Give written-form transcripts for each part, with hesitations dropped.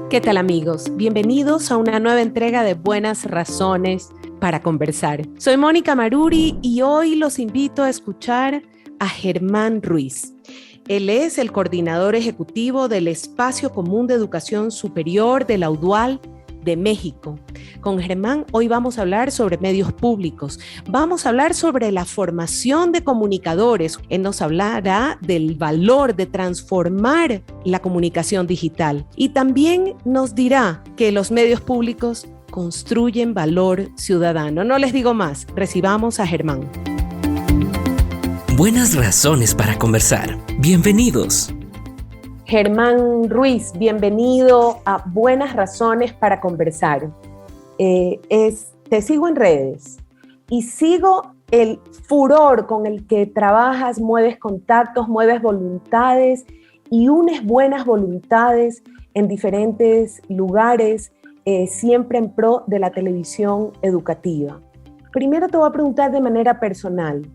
¿Qué tal, amigos? Bienvenidos a una nueva entrega de Buenas Razones para Conversar. Soy Mónica Maruri y hoy los invito a escuchar a Germán Ruiz. Él es el coordinador ejecutivo del Espacio Común de Educación Superior de la UDUAL de México. Con Germán hoy vamos a hablar sobre medios públicos, vamos a hablar sobre la formación de comunicadores. Él nos hablará del valor de transformar la comunicación digital y también nos dirá que los medios públicos construyen valor ciudadano. No les digo más, recibamos a Germán. Buenas razones para conversar. Bienvenidos. Germán Ruiz, bienvenido a Buenas Razones para Conversar. Te sigo en redes y sigo el furor con el que trabajas, mueves contactos, mueves voluntades y unes buenas voluntades en diferentes lugares, siempre en pro de la televisión educativa. Primero te voy a preguntar de manera personal,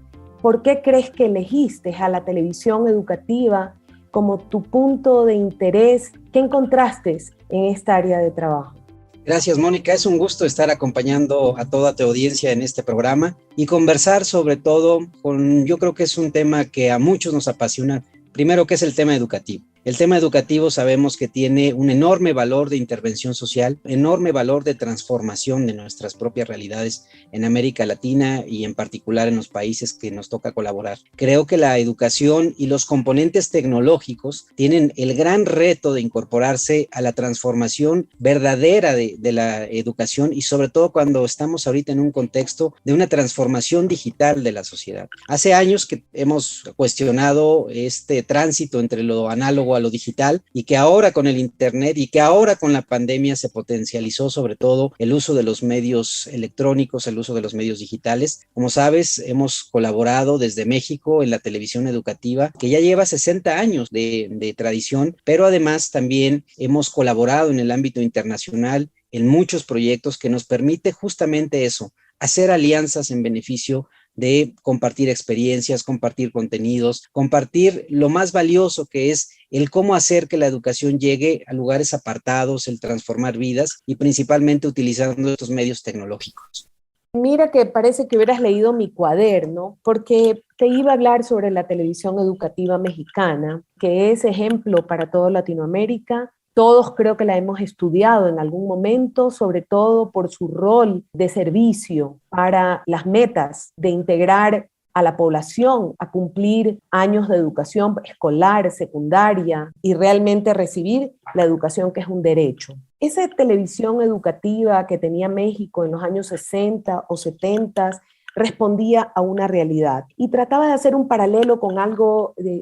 ¿por qué crees que elegiste a la televisión educativa como tu punto de interés? ¿Qué encontraste en esta área de trabajo? Gracias, Mónica. Es un gusto estar acompañando a toda tu audiencia en este programa y conversar sobre todo yo creo que es un tema que a muchos nos apasiona. Primero, que es el tema educativo. El tema educativo sabemos que tiene un enorme valor de intervención social, enorme valor de transformación de nuestras propias realidades en América Latina y en particular en los países que nos toca colaborar. Creo que la educación y los componentes tecnológicos tienen el gran reto de incorporarse a la transformación verdadera de la educación y sobre todo cuando estamos ahorita en un contexto de una transformación digital de la sociedad. Hace años que hemos cuestionado este tránsito entre lo análogo a lo digital y que ahora con el internet y que ahora con la pandemia se potencializó sobre todo el uso de los medios electrónicos, el uso de los medios digitales. Como sabes, hemos colaborado desde México en la televisión educativa que ya lleva 60 años de tradición, pero además también hemos colaborado en el ámbito internacional en muchos proyectos que nos permite justamente eso, hacer alianzas en beneficio de compartir experiencias, compartir contenidos, compartir lo más valioso que es el cómo hacer que la educación llegue a lugares apartados, el transformar vidas y principalmente utilizando estos medios tecnológicos. Mira que parece que hubieras leído mi cuaderno, porque te iba a hablar sobre la televisión educativa mexicana, que es ejemplo para toda Latinoamérica. Todos creo que la hemos estudiado en algún momento, sobre todo por su rol de servicio para las metas de integrar a la población a cumplir años de educación escolar, secundaria y realmente recibir la educación que es un derecho. Esa televisión educativa que tenía México en los años 60 o 70 respondía a una realidad y trataba de hacer un paralelo con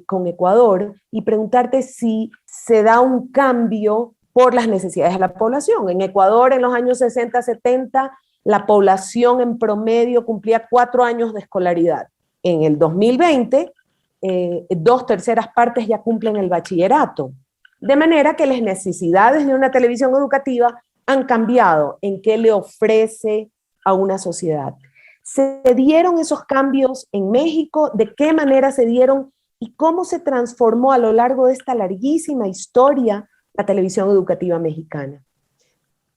con Ecuador y preguntarte si se da un cambio por las necesidades de la población. En Ecuador, en los años 60, 70, la población en promedio cumplía 4 años de escolaridad. En el 2020, 2/3 partes ya cumplen el bachillerato. De manera que las necesidades de una televisión educativa han cambiado en qué le ofrece a una sociedad. ¿Se dieron esos cambios en México? ¿De qué manera se dieron? ¿Y cómo se transformó a lo largo de esta larguísima historia la televisión educativa mexicana?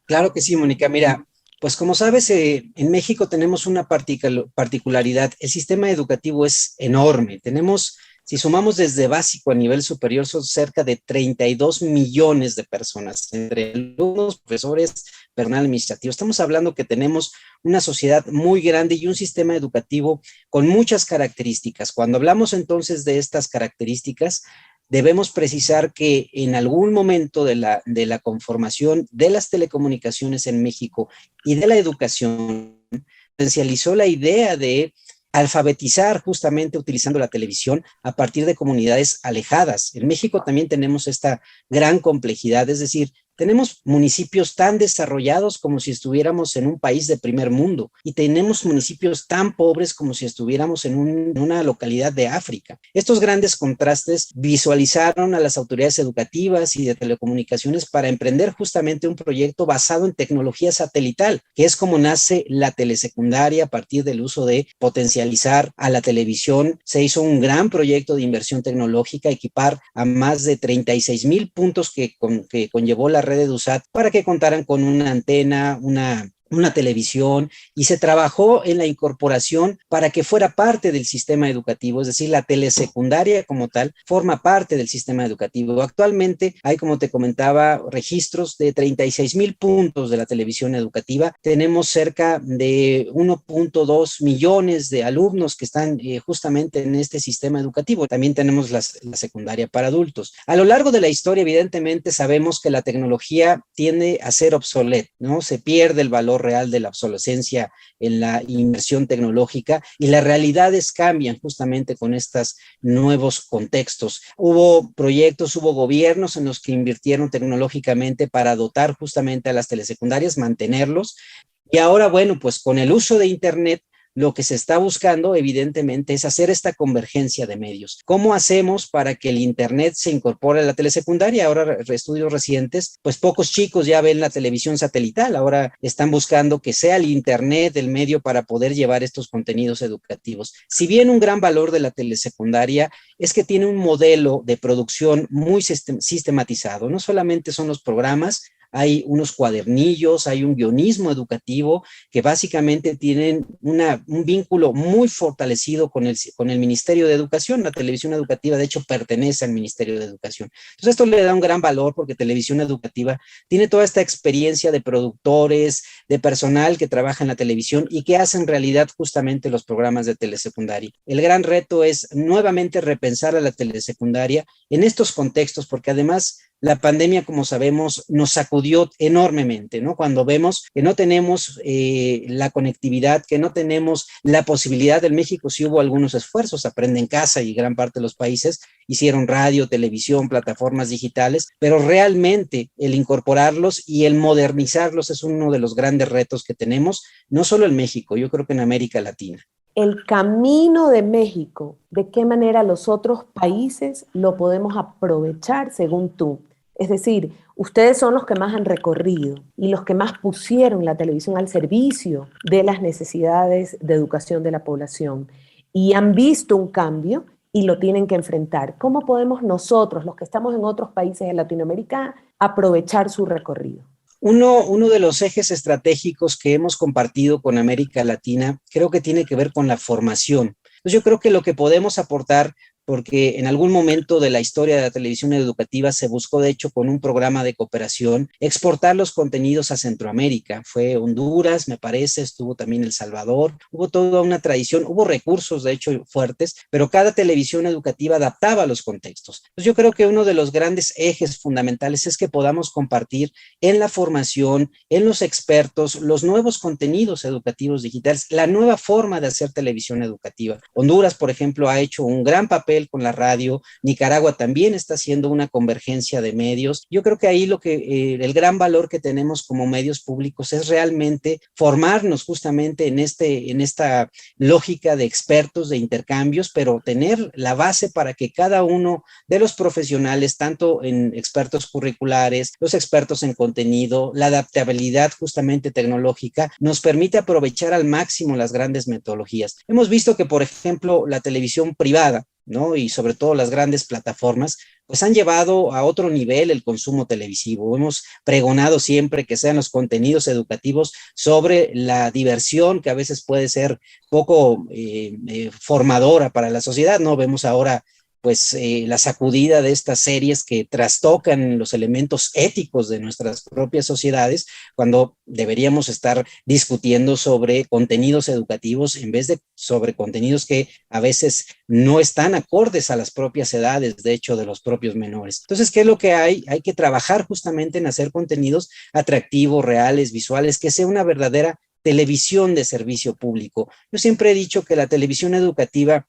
Claro que sí, Mónica. Mira, pues como sabes, en México tenemos una particularidad. El sistema educativo es enorme. Si sumamos desde básico a nivel superior, son cerca de 32 millones de personas, entre alumnos, profesores, personal administrativo. Estamos hablando que tenemos una sociedad muy grande y un sistema educativo con muchas características. Cuando hablamos entonces de estas características, debemos precisar que en algún momento de la conformación de las telecomunicaciones en México y de la educación, potencializó la idea de alfabetizar justamente utilizando la televisión a partir de comunidades alejadas. En México también tenemos esta gran complejidad, es decir, tenemos municipios tan desarrollados como si estuviéramos en un país de primer mundo y tenemos municipios tan pobres como si estuviéramos en una localidad de África. Estos grandes contrastes visualizaron a las autoridades educativas y de telecomunicaciones para emprender justamente un proyecto basado en tecnología satelital, que es como nace la telesecundaria a partir del uso de potencializar a la televisión. Se hizo un gran proyecto de inversión tecnológica, equipar a más de 36,000 puntos que conllevó la red red EduSat para que contaran con una antena, una televisión, y se trabajó en la incorporación para que fuera parte del sistema educativo, es decir, la telesecundaria como tal forma parte del sistema educativo. Actualmente hay, como te comentaba, registros de 36,000 puntos de la televisión educativa. Tenemos cerca de 1.2 millones de alumnos que están justamente en este sistema educativo. También tenemos la secundaria para adultos. A lo largo de la historia, evidentemente, sabemos que la tecnología tiende a ser obsoleta, ¿no? Se pierde el valor real de la obsolescencia en la inversión tecnológica y las realidades cambian justamente con estos nuevos contextos. Hubo proyectos, hubo gobiernos en los que invirtieron tecnológicamente para dotar justamente a las telesecundarias, mantenerlos, y ahora, bueno, pues con el uso de Internet, lo que se está buscando, evidentemente, es hacer esta convergencia de medios. ¿Cómo hacemos para que el Internet se incorpore a la telesecundaria? Ahora, estudios recientes, pues pocos chicos ya ven la televisión satelital. Ahora están buscando que sea el Internet el medio para poder llevar estos contenidos educativos. Si bien un gran valor de la telesecundaria es que tiene un modelo de producción muy sistematizado. No solamente son los programas, hay unos cuadernillos, hay un guionismo educativo que básicamente tienen un vínculo muy fortalecido con el Ministerio de Educación. La televisión educativa, de hecho, pertenece al Ministerio de Educación. Entonces, esto le da un gran valor porque televisión educativa tiene toda esta experiencia de productores, de personal que trabaja en la televisión y que hacen realidad justamente los programas de telesecundaria. El gran reto es nuevamente repensar a la telesecundaria en estos contextos, porque además la pandemia, como sabemos, nos sacudió enormemente, ¿no? Cuando vemos que no tenemos la conectividad, que no tenemos la posibilidad. En México sí hubo algunos esfuerzos, Aprende en Casa y gran parte de los países hicieron radio, televisión, plataformas digitales, pero realmente el incorporarlos y el modernizarlos es uno de los grandes retos que tenemos, no solo en México, yo creo que en América Latina. El camino de México, ¿de qué manera los otros países lo podemos aprovechar según tú? Es decir, ustedes son los que más han recorrido y los que más pusieron la televisión al servicio de las necesidades de educación de la población y han visto un cambio y lo tienen que enfrentar. ¿Cómo podemos nosotros, los que estamos en otros países de Latinoamérica, aprovechar su recorrido? Uno de los ejes estratégicos que hemos compartido con América Latina creo que tiene que ver con la formación. Entonces yo creo que lo que podemos aportar, porque en algún momento de la historia de la televisión educativa se buscó, de hecho, con un programa de cooperación, exportar los contenidos a Centroamérica. Fue Honduras, me parece, estuvo también El Salvador, hubo toda una tradición, hubo recursos, de hecho, fuertes, pero cada televisión educativa adaptaba los contextos. Entonces yo creo que uno de los grandes ejes fundamentales es que podamos compartir en la formación, en los expertos, los nuevos contenidos educativos digitales, la nueva forma de hacer televisión educativa. Honduras, por ejemplo, ha hecho un gran papel con la radio. Nicaragua también está haciendo una convergencia de medios. Yo creo que ahí el gran valor que tenemos como medios públicos es realmente formarnos justamente en esta lógica de expertos, de intercambios, pero tener la base para que cada uno de los profesionales, tanto en expertos curriculares, los expertos en contenido, la adaptabilidad justamente tecnológica, nos permite aprovechar al máximo las grandes metodologías. Hemos visto que, por ejemplo, la televisión privada, ¿no? Y sobre todo las grandes plataformas, pues han llevado a otro nivel el consumo televisivo. Hemos pregonado siempre que sean los contenidos educativos sobre la diversión, que a veces puede ser poco formadora para la sociedad, ¿no? Vemos ahora pues la sacudida de estas series que trastocan los elementos éticos de nuestras propias sociedades, cuando deberíamos estar discutiendo sobre contenidos educativos en vez de sobre contenidos que a veces no están acordes a las propias edades, de hecho, de los propios menores. Entonces, ¿qué es lo que hay? Hay que trabajar justamente en hacer contenidos atractivos, reales, visuales, que sea una verdadera televisión de servicio público. Yo siempre he dicho que la televisión educativa,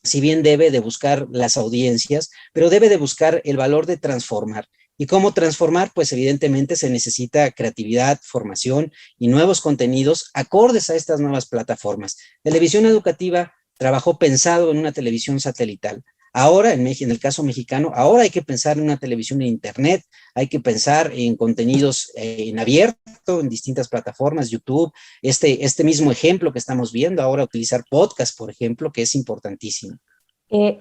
si bien debe de buscar las audiencias, pero debe de buscar el valor de transformar. ¿Y cómo transformar? Pues evidentemente se necesita creatividad, formación y nuevos contenidos acordes a estas nuevas plataformas. Televisión educativa trabajó pensado en una televisión satelital. Ahora, en el caso mexicano, ahora hay que pensar en una televisión en Internet, hay que pensar en contenidos en abierto, en distintas plataformas, YouTube, este mismo ejemplo que estamos viendo, ahora utilizar podcast, por ejemplo, que es importantísimo.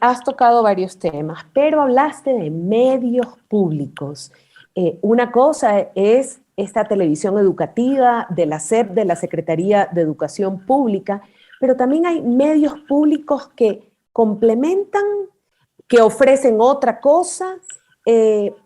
Has tocado varios temas, pero hablaste de medios públicos Una cosa es esta televisión educativa de la SEP, de la Secretaría de Educación Pública, pero también hay medios públicos que complementan, que ofrecen otra cosa.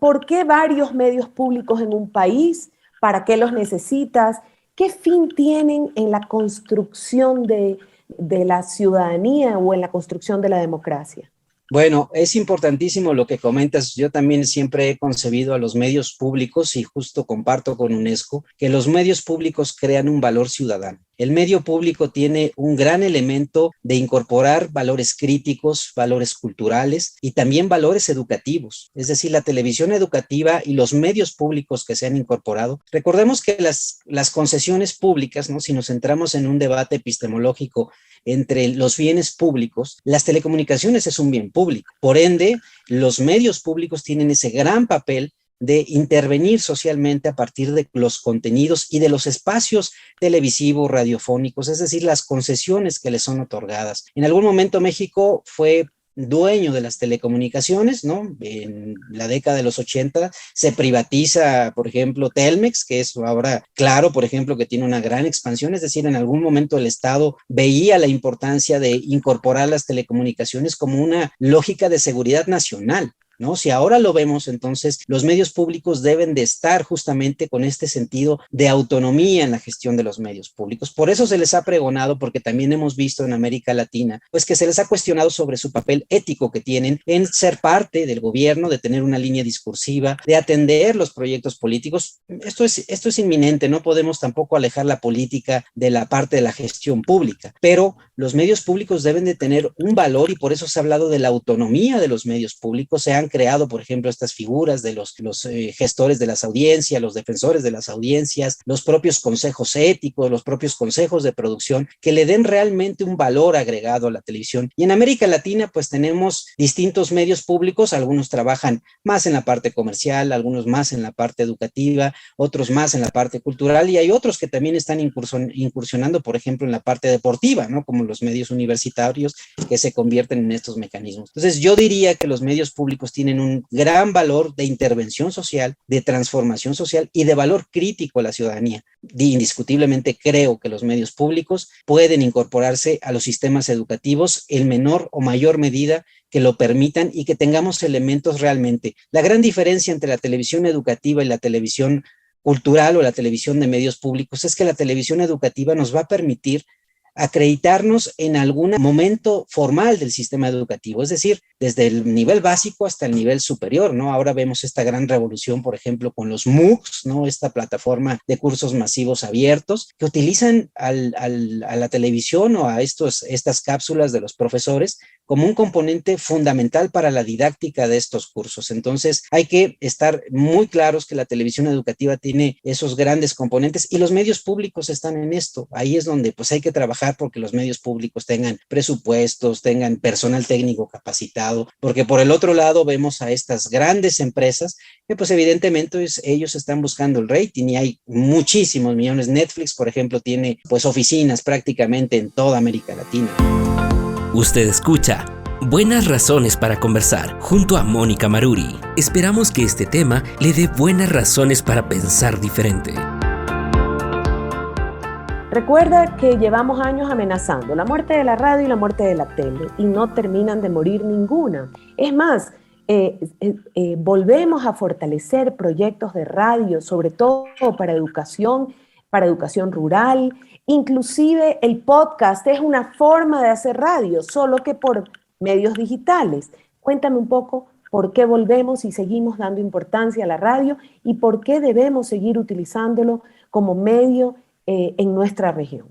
¿Por qué varios medios públicos en un país? ¿Para qué los necesitas? ¿Qué fin tienen en la construcción de la ciudadanía o en la construcción de la democracia? Bueno, es importantísimo lo que comentas. Yo también siempre he concebido a los medios públicos y justo comparto con UNESCO que los medios públicos crean un valor ciudadano. El medio público tiene un gran elemento de incorporar valores críticos, valores culturales y también valores educativos. Es decir, la televisión educativa y los medios públicos que se han incorporado. Recordemos que las concesiones públicas, ¿no? Si nos centramos en un debate epistemológico entre los bienes públicos, las telecomunicaciones es un bien público. Por ende, los medios públicos tienen ese gran papel de intervenir socialmente a partir de los contenidos y de los espacios televisivos, radiofónicos, es decir, las concesiones que les son otorgadas. En algún momento México fue dueño de las telecomunicaciones, ¿no? En la década de los 80 se privatiza, por ejemplo, Telmex, que es ahora Claro, por ejemplo, que tiene una gran expansión, es decir, en algún momento el Estado veía la importancia de incorporar las telecomunicaciones como una lógica de seguridad nacional, ¿no? Si ahora lo vemos, entonces los medios públicos deben de estar justamente con este sentido de autonomía en la gestión de los medios públicos. Por eso se les ha pregonado, porque también hemos visto en América Latina, pues que se les ha cuestionado sobre su papel ético que tienen en ser parte del gobierno, de tener una línea discursiva, de atender los proyectos políticos. Esto es inminente, no podemos tampoco alejar la política de la parte de la gestión pública, pero los medios públicos deben de tener un valor y por eso se ha hablado de la autonomía de los medios públicos. Se han creado, por ejemplo, estas figuras de los gestores de las audiencias, los defensores de las audiencias, los propios consejos éticos, los propios consejos de producción, que le den realmente un valor agregado a la televisión. Y en América Latina, pues tenemos distintos medios públicos, algunos trabajan más en la parte comercial, algunos más en la parte educativa, otros más en la parte cultural, y hay otros que también están incursionando, por ejemplo, en la parte deportiva, ¿no? Como los medios universitarios que se convierten en estos mecanismos. Entonces, yo diría que los medios públicos tienen un gran valor de intervención social, de transformación social y de valor crítico a la ciudadanía. Indiscutiblemente creo que los medios públicos pueden incorporarse a los sistemas educativos en menor o mayor medida que lo permitan y que tengamos elementos realmente. La gran diferencia entre la televisión educativa y la televisión cultural o la televisión de medios públicos es que la televisión educativa nos va a permitir acreditarnos en algún momento formal del sistema educativo, es decir, desde el nivel básico hasta el nivel superior, ¿no? Ahora vemos esta gran revolución, por ejemplo, con los MOOCs, ¿no? Esta plataforma de cursos masivos abiertos que utilizan a la televisión o a estas cápsulas de los profesores como un componente fundamental para la didáctica de estos cursos. Entonces, hay que estar muy claros que la televisión educativa tiene esos grandes componentes y los medios públicos están en esto. Ahí es donde pues hay que trabajar porque los medios públicos tengan presupuestos, tengan personal técnico capacitado, porque por el otro lado vemos a estas grandes empresas que pues evidentemente ellos están buscando el rating y hay muchísimos millones. Netflix, por ejemplo, tiene pues oficinas prácticamente en toda América Latina. Usted escucha Buenas Razones para Conversar junto a Mónica Maruri. Esperamos que este tema le dé buenas razones para pensar diferente. Recuerda que llevamos años amenazando la muerte de la radio y la muerte de la tele y no terminan de morir ninguna. Es más, volvemos a fortalecer proyectos de radio, sobre todo para educación rural. Inclusive el podcast es una forma de hacer radio, solo que por medios digitales. Cuéntame un poco por qué volvemos y seguimos dando importancia a la radio y por qué debemos seguir utilizándolo como medio en nuestra región.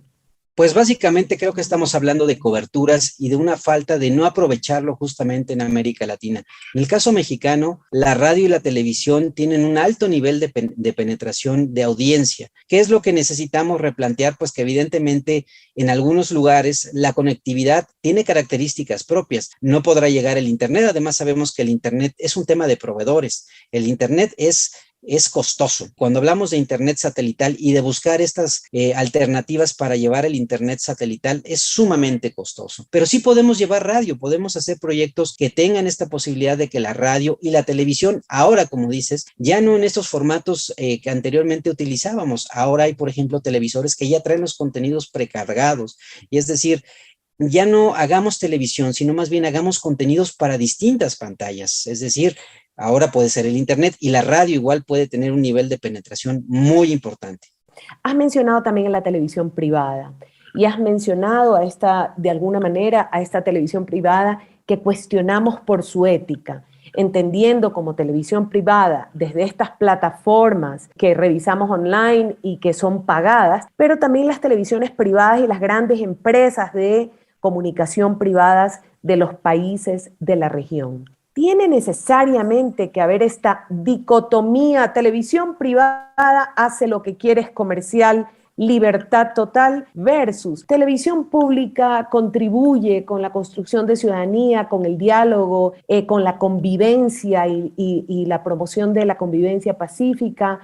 Pues básicamente creo que estamos hablando de coberturas y de una falta de no aprovecharlo justamente en América Latina. En el caso mexicano, la radio y la televisión tienen un alto nivel de penetración de audiencia. ¿Qué es lo que necesitamos replantear? Pues que evidentemente en algunos lugares la conectividad tiene características propias. No podrá llegar el Internet. Además sabemos que el Internet es un tema de proveedores. El Internet es es costoso. Cuando hablamos de Internet satelital y de buscar estas alternativas para llevar el Internet satelital, es sumamente costoso. Pero sí podemos llevar radio, podemos hacer proyectos que tengan esta posibilidad de que la radio y la televisión, ahora, como dices, ya no en estos formatos que anteriormente utilizábamos. Ahora hay, por ejemplo, televisores que ya traen los contenidos precargados. Y es decir, ya no hagamos televisión, sino más bien hagamos contenidos para distintas pantallas. Es decir, ahora puede ser el Internet y la radio igual puede tener un nivel de penetración muy importante. Has mencionado también la televisión privada y has mencionado a esta, de alguna manera, a esta televisión privada que cuestionamos por su ética, entendiendo como televisión privada desde estas plataformas que revisamos online y que son pagadas, pero también las televisiones privadas y las grandes empresas de comunicación privadas de los países de la región. ¿Tiene necesariamente que haber esta dicotomía? Televisión privada hace lo que quiere, es comercial, libertad total, versus televisión pública contribuye con la construcción de ciudadanía, con el diálogo, con la convivencia y la promoción de la convivencia pacífica.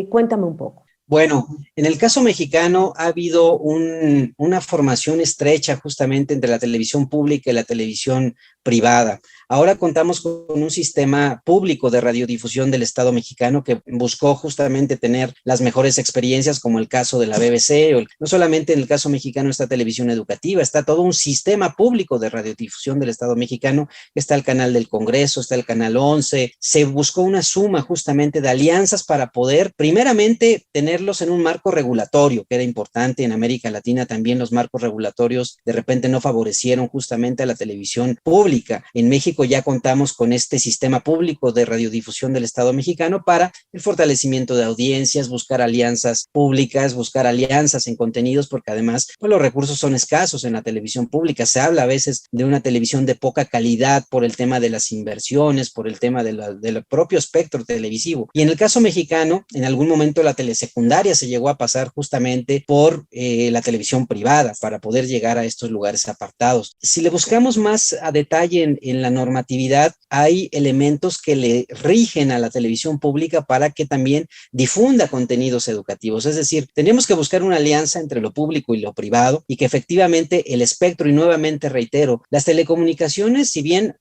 Cuéntame un poco. Bueno, en el caso mexicano ha habido una formación estrecha justamente entre la televisión pública y la televisión privada. Ahora contamos con un sistema público de radiodifusión del Estado mexicano que buscó justamente tener las mejores experiencias, como el caso de la BBC, o no solamente en el caso mexicano está televisión educativa, está todo un sistema público de radiodifusión del Estado mexicano, está el canal del Congreso, está el canal 11, se buscó una suma justamente de alianzas para poder primeramente tenerlos en un marco regulatorio, que era importante. En América Latina también los marcos regulatorios de repente no favorecieron justamente a la televisión pública. En México ya contamos con este sistema público de radiodifusión del Estado mexicano para el fortalecimiento de audiencias, buscar alianzas públicas, buscar alianzas en contenidos, porque además pues, los recursos son escasos en la televisión pública. Se habla a veces de una televisión de poca calidad por el tema de las inversiones, por el tema del propio espectro televisivo. Y en el caso mexicano, en algún momento la telesecundaria se llegó a pasar justamente por la televisión privada para poder llegar a estos lugares apartados. Si le buscamos más a detalle en la normatividad, hay elementos que le rigen a la televisión pública para que también difunda contenidos educativos. Es decir, tenemos que buscar una alianza entre lo público y lo privado y que efectivamente el espectro, y nuevamente reitero, las telecomunicaciones, si bien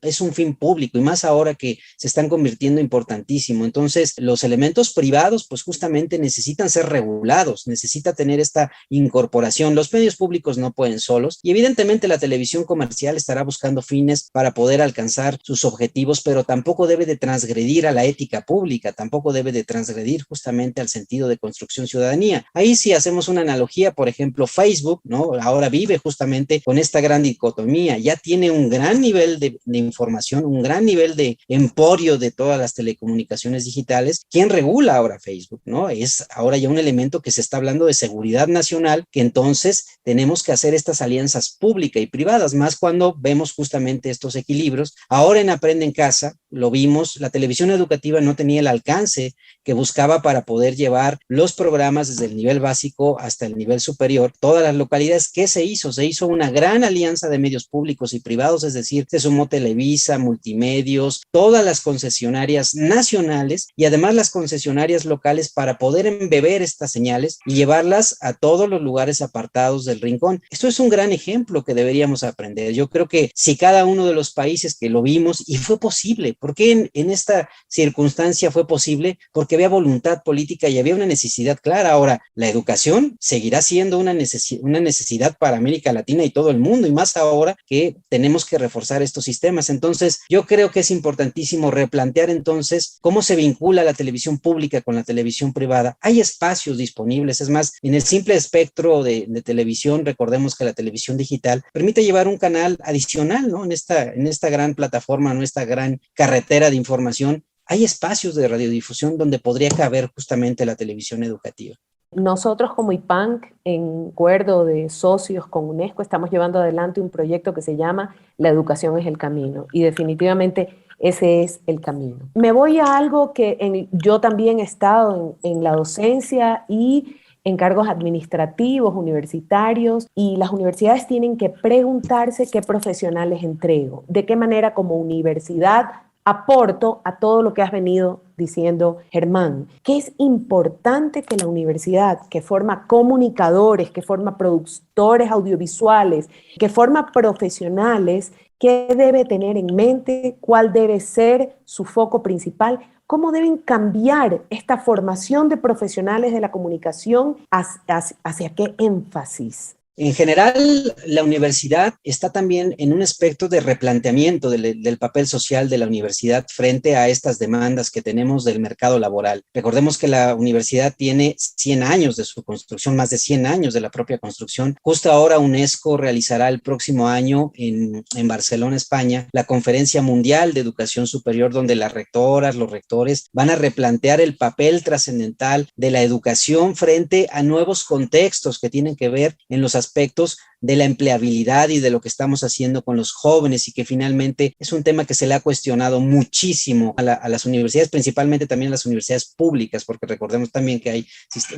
es un fin público y más ahora que se están convirtiendo importantísimo, entonces los elementos privados pues justamente necesitan ser regulados, necesita tener esta incorporación. Los medios públicos no pueden solos y evidentemente la televisión comercial estará buscando fines para poder alcanzar sus objetivos, pero tampoco debe de transgredir a la ética pública, tampoco debe de transgredir justamente al sentido de construcción ciudadanía. Ahí sí hacemos una analogía, por ejemplo, Facebook, ¿no? Ahora vive justamente con esta gran dicotomía, ya tiene un gran nivel de información, un gran nivel de emporio de todas las telecomunicaciones digitales. ¿Quién regula ahora Facebook, no? Es ahora ya un elemento que se está hablando de seguridad nacional, que entonces tenemos que hacer estas alianzas públicas y privadas, más cuando vemos justamente estos equilibrios. Ahora en Aprende en Casa, lo vimos, la televisión educativa no tenía el alcance que buscaba para poder llevar los programas desde el nivel básico hasta el nivel superior, todas las localidades. ¿Qué se hizo? Se hizo una gran alianza de medios públicos y privados, es decir, se sumó Televisa, Multimedios, todas las concesionarias nacionales y además las concesionarias locales para poder embeber estas señales y llevarlas a todos los lugares apartados del rincón. Esto es un gran ejemplo que deberíamos aprender. Yo creo que si cada uno de los países que lo vimos, y fue posible, ¿por qué en esta circunstancia fue posible? Porque había voluntad política y había una necesidad clara. Ahora, la educación seguirá siendo una necesidad para América Latina y todo el mundo, y más ahora que tenemos que reforzar estos sistemas. Entonces, yo creo que es importantísimo replantear entonces cómo se vincula la televisión pública con la televisión privada. Hay espacios disponibles, es más, en el simple espectro de televisión, recordemos que la televisión digital permite llevar un canal adicional, ¿no? En esta gran plataforma, en esta gran carretera de información, hay espacios de radiodifusión donde podría caber justamente la televisión educativa. Nosotros como IPANC, en acuerdo de socios con UNESCO, estamos llevando adelante un proyecto que se llama La educación es el camino, y definitivamente ese es el camino. Me voy a algo que yo también he estado en la docencia y en cargos administrativos, universitarios, y las universidades tienen que preguntarse qué profesionales entrego, de qué manera como universidad aporto a todo lo que has venido diciendo, Germán, que es importante que la universidad, que forma comunicadores, que forma productores audiovisuales, que forma profesionales, ¿qué debe tener en mente? ¿Cuál debe ser su foco principal? ¿Cómo deben cambiar esta formación de profesionales de la comunicación hacia qué énfasis? En general, la universidad está también en un aspecto de replanteamiento del papel social de la universidad frente a estas demandas que tenemos del mercado laboral. Recordemos que la universidad tiene 100 años de su construcción, más de 100 años de la propia construcción. Justo ahora UNESCO realizará el próximo año en Barcelona, España, la Conferencia Mundial de Educación Superior, donde las rectoras, los rectores van a replantear el papel trascendental de la educación frente a nuevos contextos que tienen que ver en los aspectos de la empleabilidad y de lo que estamos haciendo con los jóvenes, y que finalmente es un tema que se le ha cuestionado muchísimo a las universidades, principalmente también a las universidades públicas, porque recordemos también que hay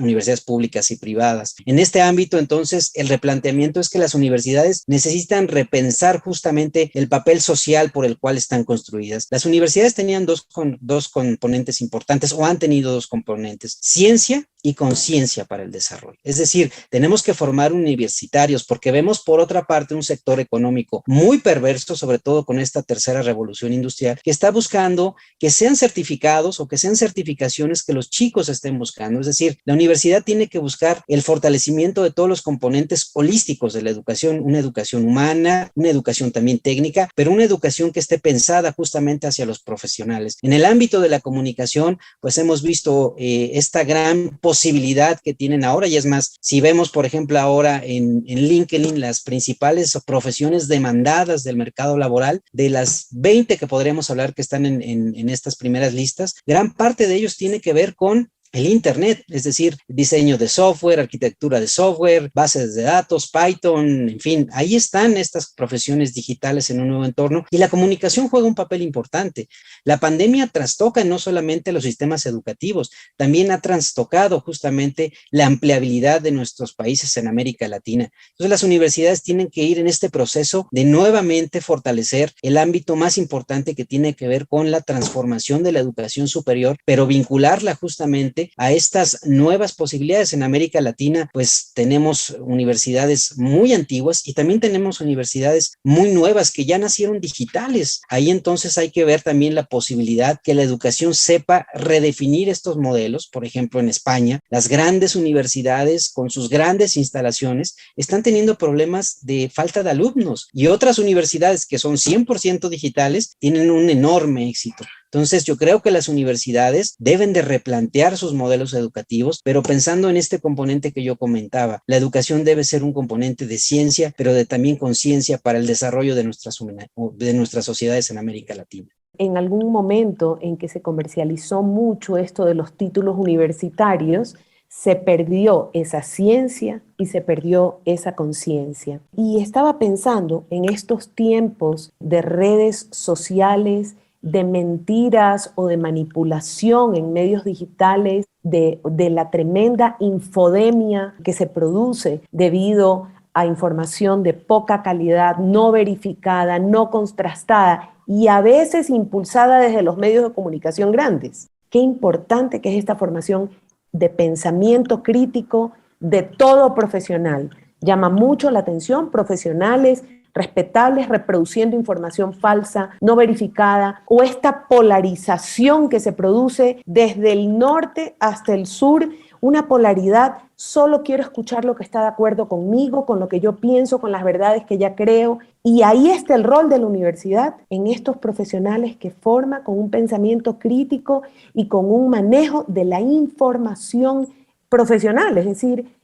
universidades públicas y privadas. En este ámbito, entonces, el replanteamiento es que las universidades necesitan repensar justamente el papel social por el cual están construidas. Las universidades tenían dos componentes importantes, o han tenido dos componentes: ciencia y conciencia para el desarrollo. Es decir, tenemos que formar universitarios, porque vemos por otra parte un sector económico muy perverso, sobre todo con esta tercera revolución industrial, que está buscando que sean certificados o que sean certificaciones que los chicos estén buscando. Es decir, la universidad tiene que buscar el fortalecimiento de todos los componentes holísticos de la educación, una educación humana, una educación también técnica, pero una educación que esté pensada justamente hacia los profesionales. En el ámbito de la comunicación, pues hemos visto esta gran posibilidad que tienen ahora, y es más, si vemos, por ejemplo, ahora en LinkedIn, las principales profesiones demandadas del mercado laboral, de las 20 que podríamos hablar que están en estas primeras listas, gran parte de ellos tiene que ver con el Internet, es decir, diseño de software, arquitectura de software, bases de datos, Python, en fin, ahí están estas profesiones digitales en un nuevo entorno, y la comunicación juega un papel importante. La pandemia trastoca no solamente los sistemas educativos, también ha trastocado justamente la ampliabilidad de nuestros países en América Latina. Entonces, las universidades tienen que ir en este proceso de nuevamente fortalecer el ámbito más importante que tiene que ver con la transformación de la educación superior, pero vincularla justamente a estas nuevas posibilidades. En América Latina, pues tenemos universidades muy antiguas y también tenemos universidades muy nuevas que ya nacieron digitales. Ahí entonces hay que ver también la posibilidad que la educación sepa redefinir estos modelos. Por ejemplo, en España, las grandes universidades con sus grandes instalaciones están teniendo problemas de falta de alumnos, y otras universidades que son 100% digitales tienen un enorme éxito. Entonces, yo creo que las universidades deben de replantear sus modelos educativos, pero pensando en este componente que yo comentaba. La educación debe ser un componente de ciencia, pero de también conciencia para el desarrollo de nuestras sociedades en América Latina. En algún momento en que se comercializó mucho esto de los títulos universitarios, se perdió esa ciencia y se perdió esa conciencia. Y estaba pensando en estos tiempos de redes sociales, de mentiras o de manipulación en medios digitales, de la tremenda infodemia que se produce debido a información de poca calidad, no verificada, no contrastada y a veces impulsada desde los medios de comunicación grandes. Qué importante que es esta formación de pensamiento crítico de todo profesional. Llama mucho la atención profesionales respetables reproduciendo información falsa, no verificada, o esta polarización que se produce desde el norte hasta el sur, una polaridad: solo quiero escuchar lo que está de acuerdo conmigo, con lo que yo pienso, con las verdades que ya creo. Y ahí está el rol de la universidad en estos profesionales que forman con un pensamiento crítico y con un manejo de la información profesional, es decir,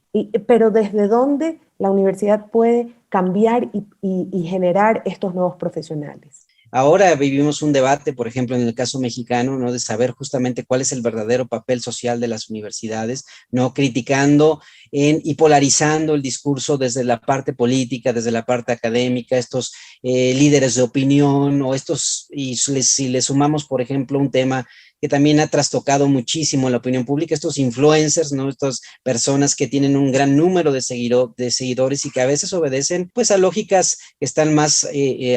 pero desde dónde la universidad puede cambiar y generar estos nuevos profesionales. Ahora vivimos un debate, por ejemplo, en el caso mexicano, ¿no?, de saber justamente cuál es el verdadero papel social de las universidades, ¿no?, criticando y polarizando el discurso desde la parte política, desde la parte académica, estos líderes de opinión, o estos, y si le sumamos, por ejemplo, un tema que también ha trastocado muchísimo la opinión pública, estos influencers, ¿no? Estas personas que tienen un gran número de seguidores y que a veces obedecen pues a lógicas que están más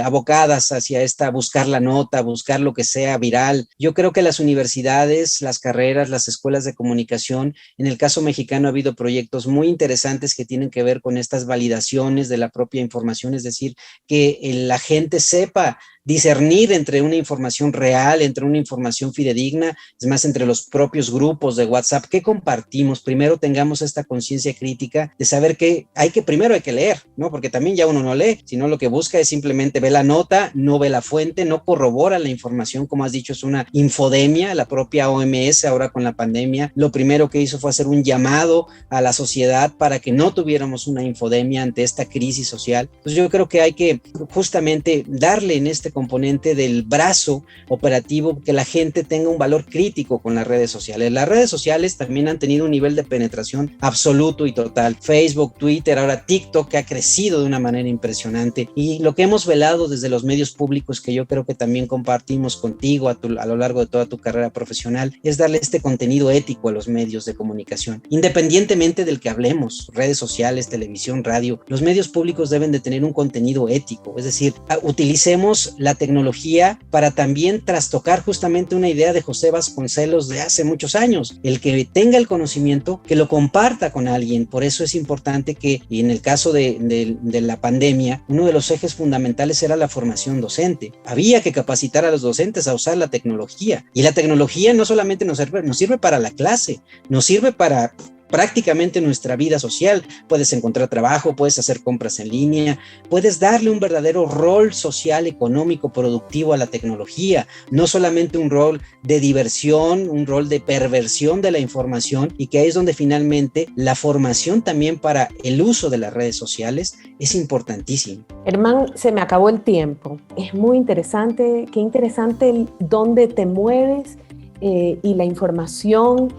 abocadas hacia buscar la nota, buscar lo que sea viral. Yo creo que las universidades, las carreras, las escuelas de comunicación, en el caso mexicano ha habido proyectos muy interesantes que tienen que ver con estas validaciones de la propia información, es decir, que la gente sepa discernir entre una información real, entre una información fidedigna, es más, entre los propios grupos de WhatsApp. ¿Qué compartimos? Primero tengamos esta conciencia crítica de saber que primero hay que leer, ¿no? Porque también ya uno no lee, sino lo que busca es simplemente ve la nota, no ve la fuente, no corrobora la información, como has dicho, es una infodemia. La propia OMS ahora con la pandemia, lo primero que hizo fue hacer un llamado a la sociedad para que no tuviéramos una infodemia ante esta crisis social. Entonces yo creo que hay que justamente darle en este componente del brazo operativo que la gente tenga un valor crítico con las redes sociales. Las redes sociales también han tenido un nivel de penetración absoluto y total. Facebook, Twitter, ahora TikTok, que ha crecido de una manera impresionante. Y lo que hemos velado desde los medios públicos, que yo creo que también compartimos contigo a lo largo de toda tu carrera profesional, es darle este contenido ético a los medios de comunicación. Independientemente del que hablemos, redes sociales, televisión, radio, los medios públicos deben de tener un contenido ético. Es decir, utilicemos la tecnología para también trastocar justamente una idea de José Vasconcelos de hace muchos años, el que tenga el conocimiento, que lo comparta con alguien. Por eso es importante que, y en el caso de la pandemia, uno de los ejes fundamentales era la formación docente. Había que capacitar a los docentes a usar la tecnología, y la tecnología no solamente nos sirve para la clase, nos sirve para prácticamente nuestra vida social. Puedes encontrar trabajo, puedes hacer compras en línea, puedes darle un verdadero rol social, económico, productivo a la tecnología, no solamente un rol de diversión, un rol de perversión de la información, y que ahí es donde finalmente la formación también para el uso de las redes sociales es importantísimo. Herman, se me acabó el tiempo. Es muy interesante, qué interesante dónde te mueves y la información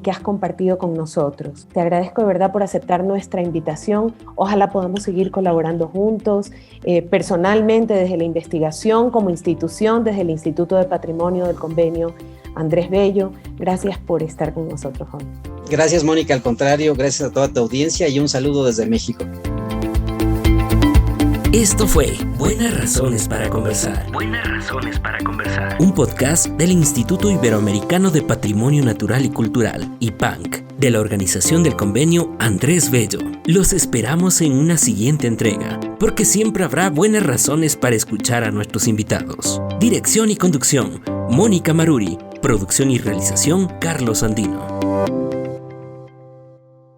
que has compartido con nosotros. Te agradezco de verdad por aceptar nuestra invitación. Ojalá podamos seguir colaborando juntos, personalmente desde la investigación, como institución, desde el Instituto de Patrimonio del Convenio Andrés Bello. Gracias por estar con nosotros hoy. Gracias, Mónica, al contrario, gracias a toda tu audiencia y un saludo desde México. Esto fue Buenas Razones para Conversar. Buenas Razones para Conversar. Un podcast del Instituto Iberoamericano de Patrimonio Natural y Cultural, IPANC, de la Organización del Convenio Andrés Bello. Los esperamos en una siguiente entrega, porque siempre habrá buenas razones para escuchar a nuestros invitados. Dirección y conducción, Mónica Maruri. Producción y realización, Carlos Andino.